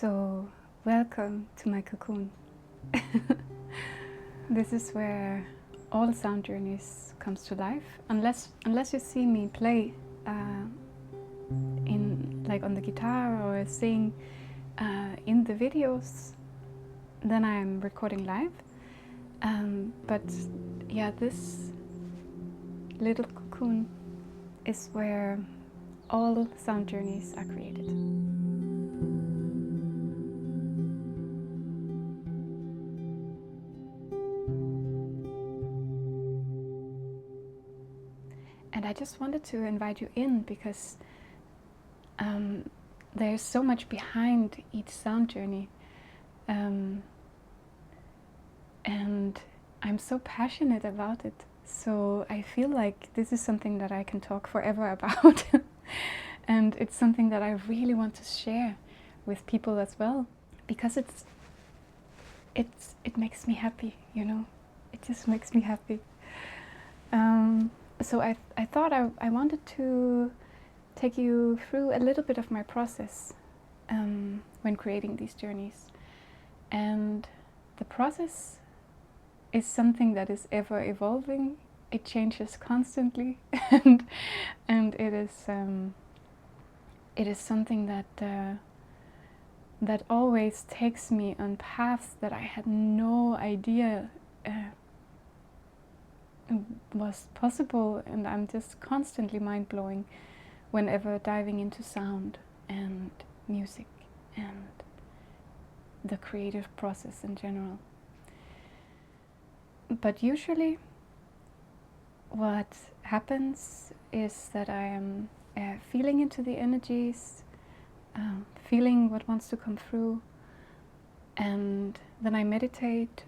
So, welcome to my cocoon. This is where all sound journeys comes to life. Unless you see me play on the guitar or sing in the videos, then I'm recording live. But yeah, this little cocoon is where all sound journeys are created. And I just wanted to invite you in because there's so much behind each sound journey. And I'm so passionate about it. So I feel like this is something that I can talk forever about. And it's something that I really want to share with people as well. Because it makes me happy, you know. It just makes me happy. So I thought I wanted to take you through a little bit of my process when creating these journeys. And the process is something that is ever evolving. It changes constantly, and it is something that always takes me on paths that I had no idea was possible, and I'm just constantly mind-blowing whenever diving into sound and music and the creative process in general. But usually what happens is that I am feeling into the energies, feeling what wants to come through, and then I meditate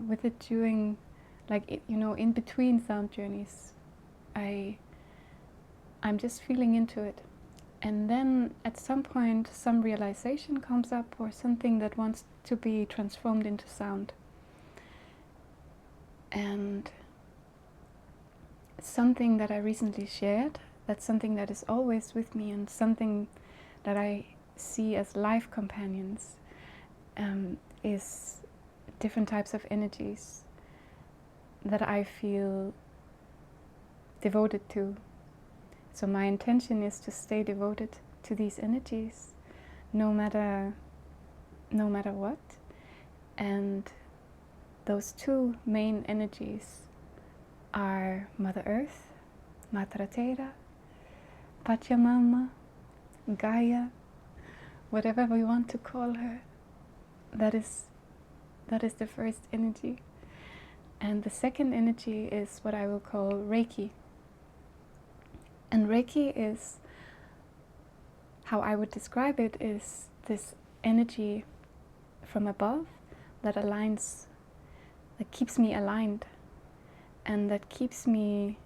with it during, in between sound journeys. I'm just feeling into it. And then at some point some realization comes up, or something that wants to be transformed into sound. And something that I recently shared, that's something that is always with me, and something that I see as life companions, is different types of energies that I feel devoted to. So my intention is to stay devoted to these energies, no matter what. And those two main energies are Mother Earth, Madre Terra, Pachamama, Gaia, whatever we want to call her. That is the first energy. And the second energy is what I will call Reiki. And Reiki is, how I would describe it, is this energy from above that aligns, that keeps me aligned, and that keeps me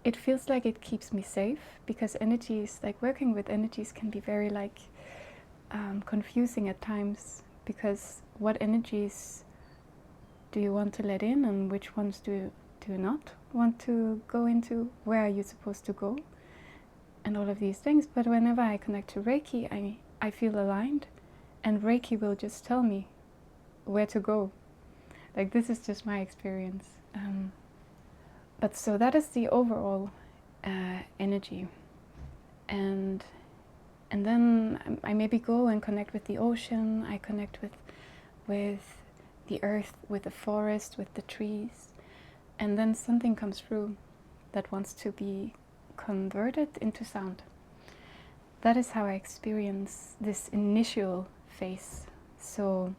it feels like it keeps me safe, because energies, working with energies, can be very confusing at times, because what energies do you want to let in, and which ones do you not want to go into? Where are you supposed to go? And all of these things. But whenever I connect to Reiki, I feel aligned, and Reiki will just tell me where to go. This is just my experience. But so that is the overall energy. And then I maybe go and connect with the ocean. I connect with the earth, with the forest, with the trees. And then something comes through that wants to be converted into sound. That is how I experience this initial phase. So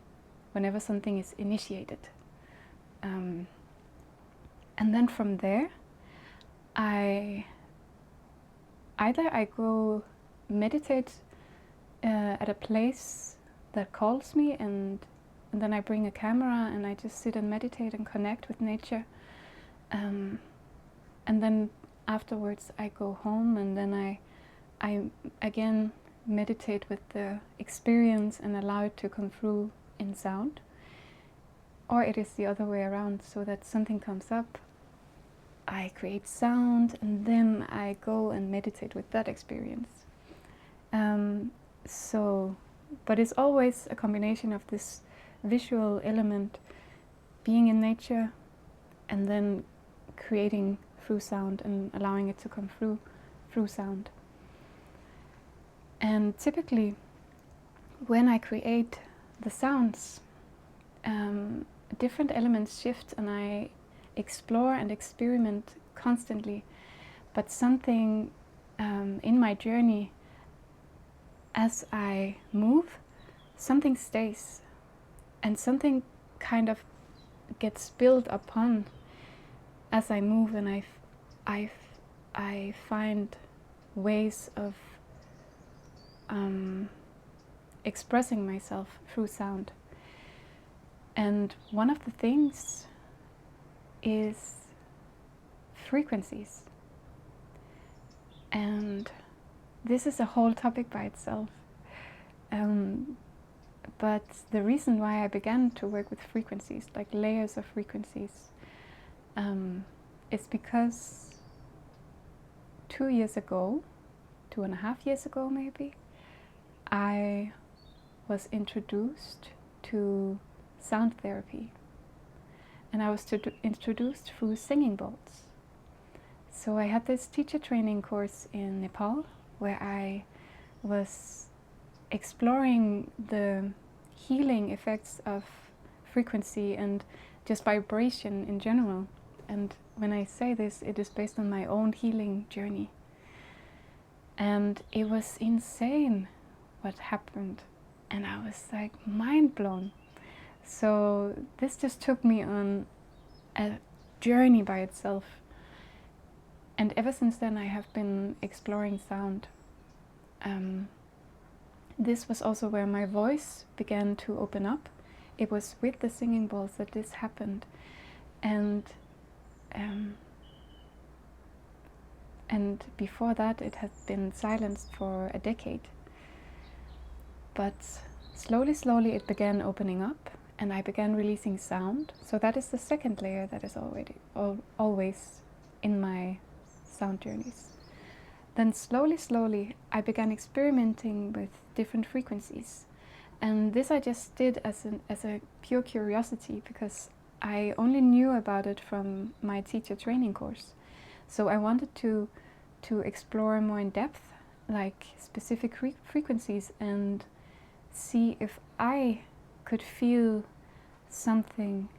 whenever something is initiated. And then from there, I go meditate at a place that calls me, and then I bring a camera and I just sit and meditate and connect with nature. And then afterwards I go home, and then I again meditate with the experience and allow it to come through in sound. Or it is the other way around, so that something comes up, I create sound, and then I go and meditate with that experience. But it's always a combination of this visual element, being in nature, and then creating through sound and allowing it to come through sound. And typically, when I create the sounds, different elements shift, and I explore and experiment constantly. But something in my journey, as I move, something stays, and something kind of gets built upon as I move, and I find ways of expressing myself through sound. And one of the things is frequencies. And this is a whole topic by itself. But the reason why I began to work with frequencies, like layers of frequencies, is because 2 years ago, 2.5 years ago maybe, I was introduced to sound therapy. And I was introduced through singing bowls. So I had this teacher training course in Nepal where I was exploring the healing effects of frequency and just vibration in general. And when I say this, it is based on my own healing journey. And it was insane what happened. And I was like mind blown. So this just took me on a journey by itself. And ever since then I have been exploring sound. This was also where my voice began to open up. It was with the singing bowls that this happened. And before that it had been silenced for a decade. But slowly it began opening up, and I began releasing sound. So that is the second layer that is always in my sound journeys. Then slowly I began experimenting with different frequencies. And this I just did as a pure curiosity, because I only knew about it from my teacher training course. So I wanted to explore more in depth, like specific frequencies, and see if I could feel something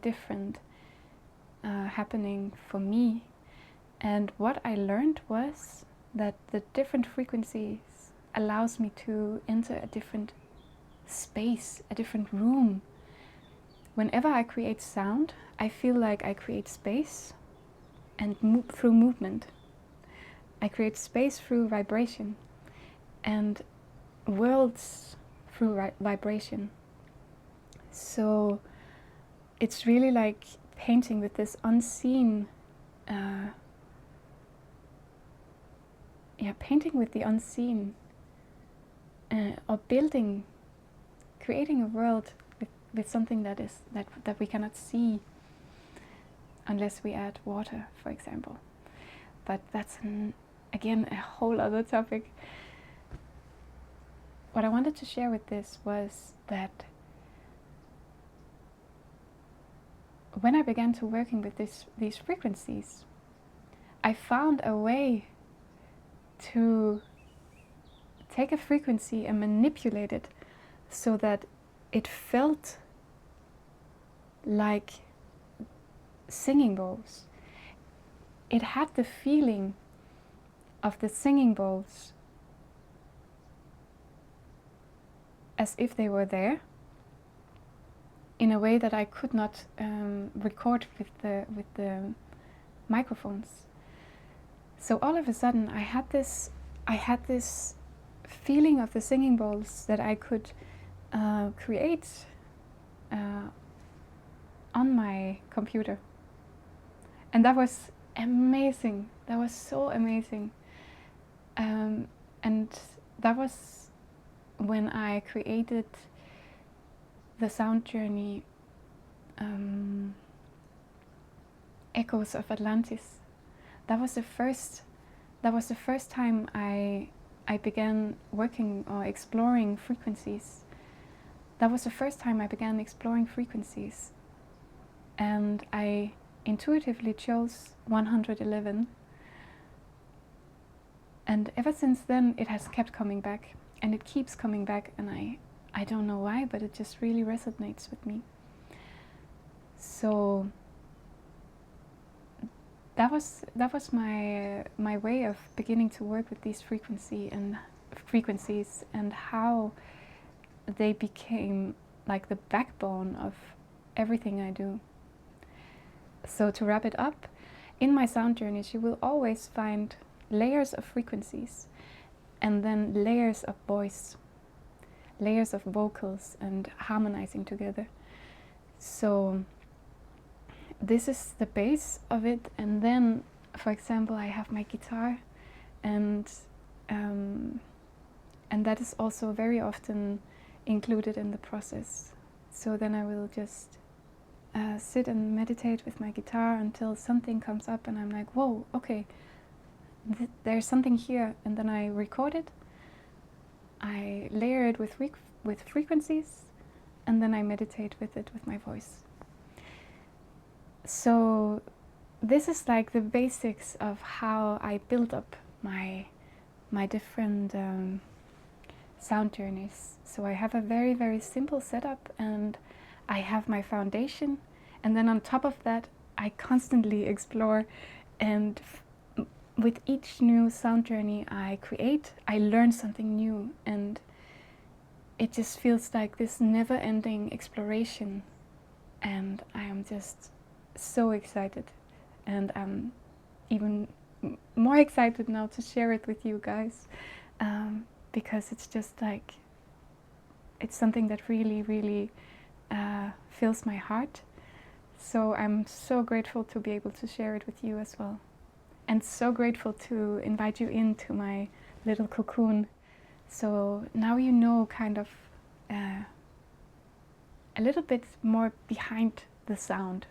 different happening for me. And what I learned was that the different frequencies allows me to enter a different space, a different room. Whenever I create sound, I feel like I create space and through movement. I create space through vibration and worlds through vibration. So it's really like painting with this unseen, painting with the unseen, or creating a world with something that we cannot see unless we add water, for example. But that's again a whole other topic. What I wanted to share with this was that when I began to working with these frequencies, I found a way to take a frequency and manipulate it so that it felt like singing bowls. It had the feeling of the singing bowls as if they were there, in a way that I could not record with the microphones. So all of a sudden I had this feeling of the singing bowls that I could create on my computer. And that was amazing. That was so amazing. And that was when I created the sound journey echoes of Atlantis. That was the first time I began working or exploring frequencies. That was the first time I began exploring frequencies, and I intuitively chose 111. And ever since then, it has kept coming back, and it keeps coming back, and I don't know why, but it just really resonates with me. So that was my way of beginning to work with these frequencies and how they became like the backbone of everything I do. So to wrap it up, in my sound journeys you will always find layers of frequencies and then layers of voice, layers of vocals and harmonizing together. So this is the base of it, and then, for example, I have my guitar, and that is also very often included in the process. So then I will just sit and meditate with my guitar until something comes up, and I'm like, whoa, okay, there's something here, and then I record it, I layer it with frequencies, and then I meditate with it with my voice. So this is like the basics of how I build up my different sound journeys. So I have a very, very simple setup, and I have my foundation, and then on top of that I constantly explore, and with each new sound journey I create, I learn something new, and it just feels like this never-ending exploration, and I am just so excited, and I'm even more excited now to share it with you guys, because it's just like, it's something that really, really fills my heart. So I'm so grateful to be able to share it with you as well, and so grateful to invite you into my little cocoon. So now you know kind of a little bit more behind the sound.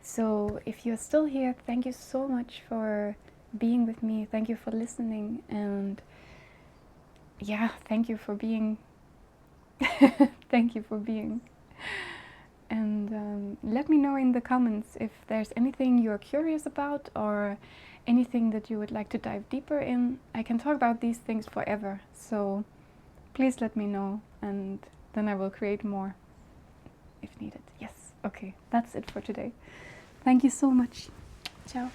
So if you're still here, thank you so much for being with me. Thank you for listening, and yeah, thank you for being. Thank you for being. And let me know in the comments if there's anything you're curious about or anything that you would like to dive deeper in. I can talk about these things forever, so please let me know, and then I will create more if needed. Yes, okay, that's it for today. Thank you so much. Ciao.